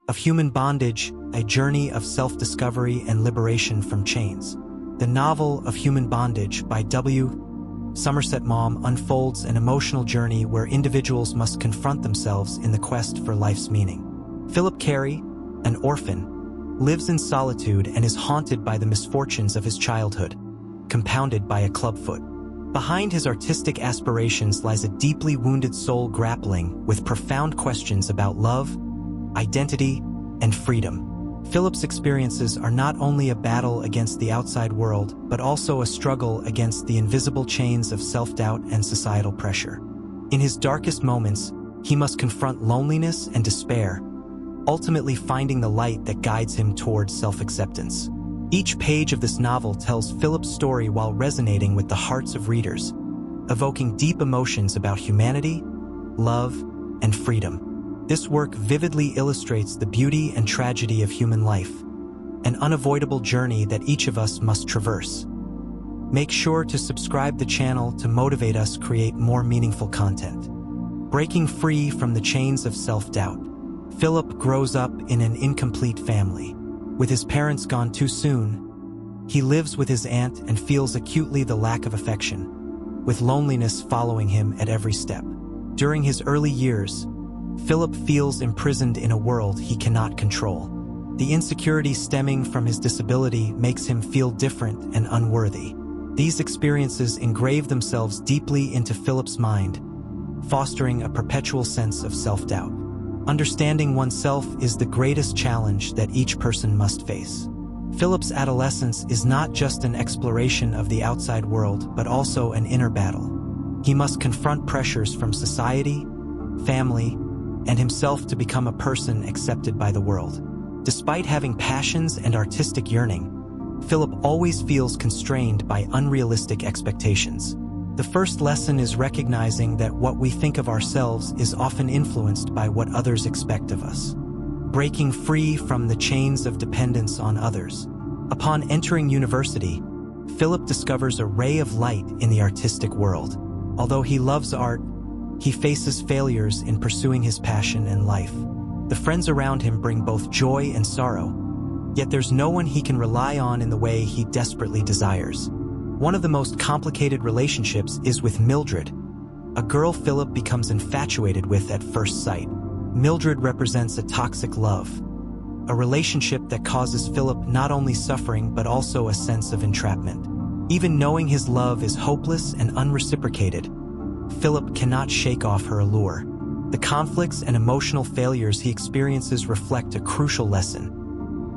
of Human Bondage, a journey of self-discovery and liberation from chains. The novel of Human Bondage by Somerset Maugham unfolds an emotional journey where individuals must confront themselves in the quest for life's meaning. Philip Carey, an orphan, lives in solitude and is haunted by the misfortunes of his childhood, compounded by a clubfoot. Behind his artistic aspirations lies a deeply wounded soul grappling with profound questions about love, identity, and freedom. Philip's experiences are not only a battle against the outside world, but also a struggle against the invisible chains of self-doubt and societal pressure. In his darkest moments, he must confront loneliness and despair, ultimately finding the light that guides him towards self-acceptance. Each page of this novel tells Philip's story while resonating with the hearts of readers, evoking deep emotions about humanity, love, and freedom. This work vividly illustrates the beauty and tragedy of human life, an unavoidable journey that each of us must traverse. Make sure to subscribe the channel to motivate us create more meaningful content. Breaking free from the chains of self-doubt, Philip grows up in an incomplete family. With his parents gone too soon, he lives with his aunt and feels acutely the lack of affection, with loneliness following him at every step. During his early years, Philip feels imprisoned in a world he cannot control. The insecurity stemming from his disability makes him feel different and unworthy. These experiences engrave themselves deeply into Philip's mind, fostering a perpetual sense of self-doubt. Understanding oneself is the greatest challenge that each person must face. Philip's adolescence is not just an exploration of the outside world, but also an inner battle. He must confront pressures from society, family, and himself to become a person accepted by the world. Despite having passions and artistic yearning, Philip always feels constrained by unrealistic expectations. The first lesson is recognizing that what we think of ourselves is often influenced by what others expect of us. Breaking free from the chains of dependence on others. Upon entering university, Philip discovers a ray of light in the artistic world. Although he loves art, he faces failures in pursuing his passion and life. The friends around him bring both joy and sorrow, yet there's no one he can rely on in the way he desperately desires. One of the most complicated relationships is with Mildred, a girl Philip becomes infatuated with at first sight. Mildred represents a toxic love, a relationship that causes Philip not only suffering but also a sense of entrapment. Even knowing his love is hopeless and unreciprocated, Philip cannot shake off her allure. The conflicts and emotional failures he experiences reflect a crucial lesson.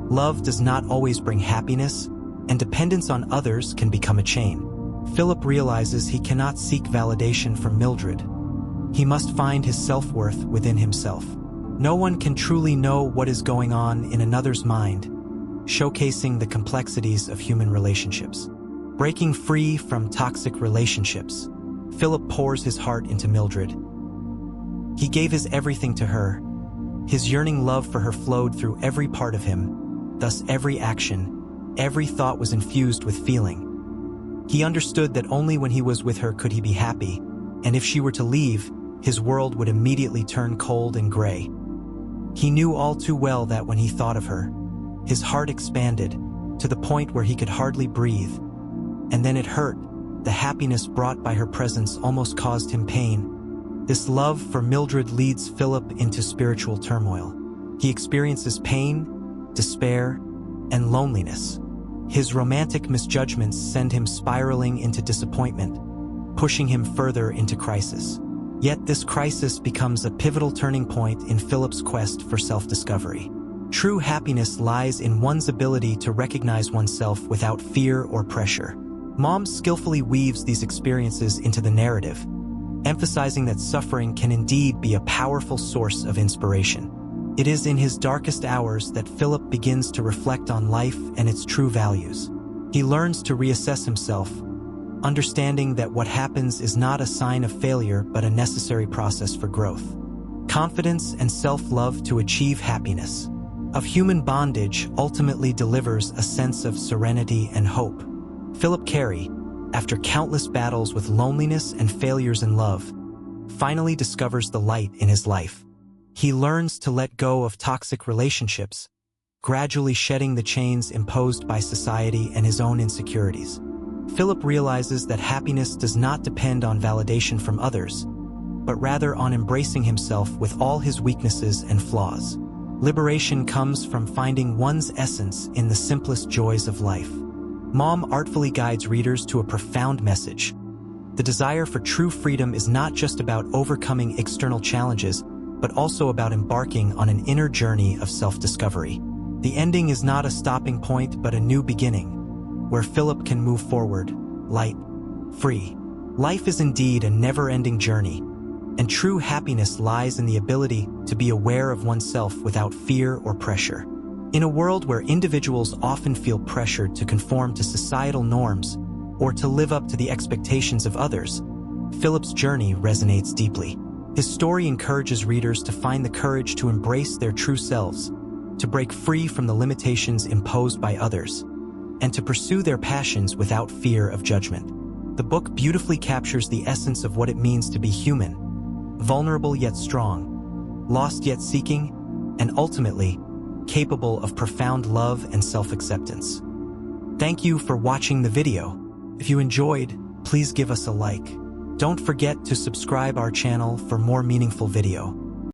Love does not always bring happiness, and dependence on others can become a chain. Philip realizes he cannot seek validation from Mildred. He must find his self-worth within himself. No one can truly know what is going on in another's mind, showcasing the complexities of human relationships. Breaking free from toxic relationships, Philip pours his heart into Mildred. He gave his everything to her. His yearning love for her flowed through every part of him, thus every action, every thought was infused with feeling. He understood that only when he was with her could he be happy, and if she were to leave, his world would immediately turn cold and gray. He knew all too well that when he thought of her, his heart expanded to the point where he could hardly breathe, and then it hurt. The happiness brought by her presence almost caused him pain. This love for Mildred leads Philip into spiritual turmoil. He experiences pain, despair, and loneliness. His romantic misjudgments send him spiraling into disappointment, pushing him further into crisis. Yet this crisis becomes a pivotal turning point in Philip's quest for self-discovery. True happiness lies in one's ability to recognize oneself without fear or pressure. Maugham skillfully weaves these experiences into the narrative, emphasizing that suffering can indeed be a powerful source of inspiration. It is in his darkest hours that Philip begins to reflect on life and its true values. He learns to reassess himself, understanding that what happens is not a sign of failure but a necessary process for growth. Confidence and self-love to achieve happiness. Of Human Bondage ultimately delivers a sense of serenity and hope. Philip Carey, after countless battles with loneliness and failures in love, finally discovers the light in his life. He learns to let go of toxic relationships, gradually shedding the chains imposed by society and his own insecurities. Philip realizes that happiness does not depend on validation from others, but rather on embracing himself with all his weaknesses and flaws. Liberation comes from finding one's essence in the simplest joys of life. Maugham artfully guides readers to a profound message. The desire for true freedom is not just about overcoming external challenges, but also about embarking on an inner journey of self-discovery. The ending is not a stopping point, but a new beginning, where Philip can move forward, light, free. Life is indeed a never-ending journey, and true happiness lies in the ability to be aware of oneself without fear or pressure. In a world where individuals often feel pressured to conform to societal norms or to live up to the expectations of others, Philip's journey resonates deeply. His story encourages readers to find the courage to embrace their true selves, to break free from the limitations imposed by others, and to pursue their passions without fear of judgment. The book beautifully captures the essence of what it means to be human, vulnerable yet strong, lost yet seeking, and ultimately, capable of profound love and self-acceptance. Thank you for watching the video. If you enjoyed, please give us a like. Don't forget to subscribe our channel for more meaningful video.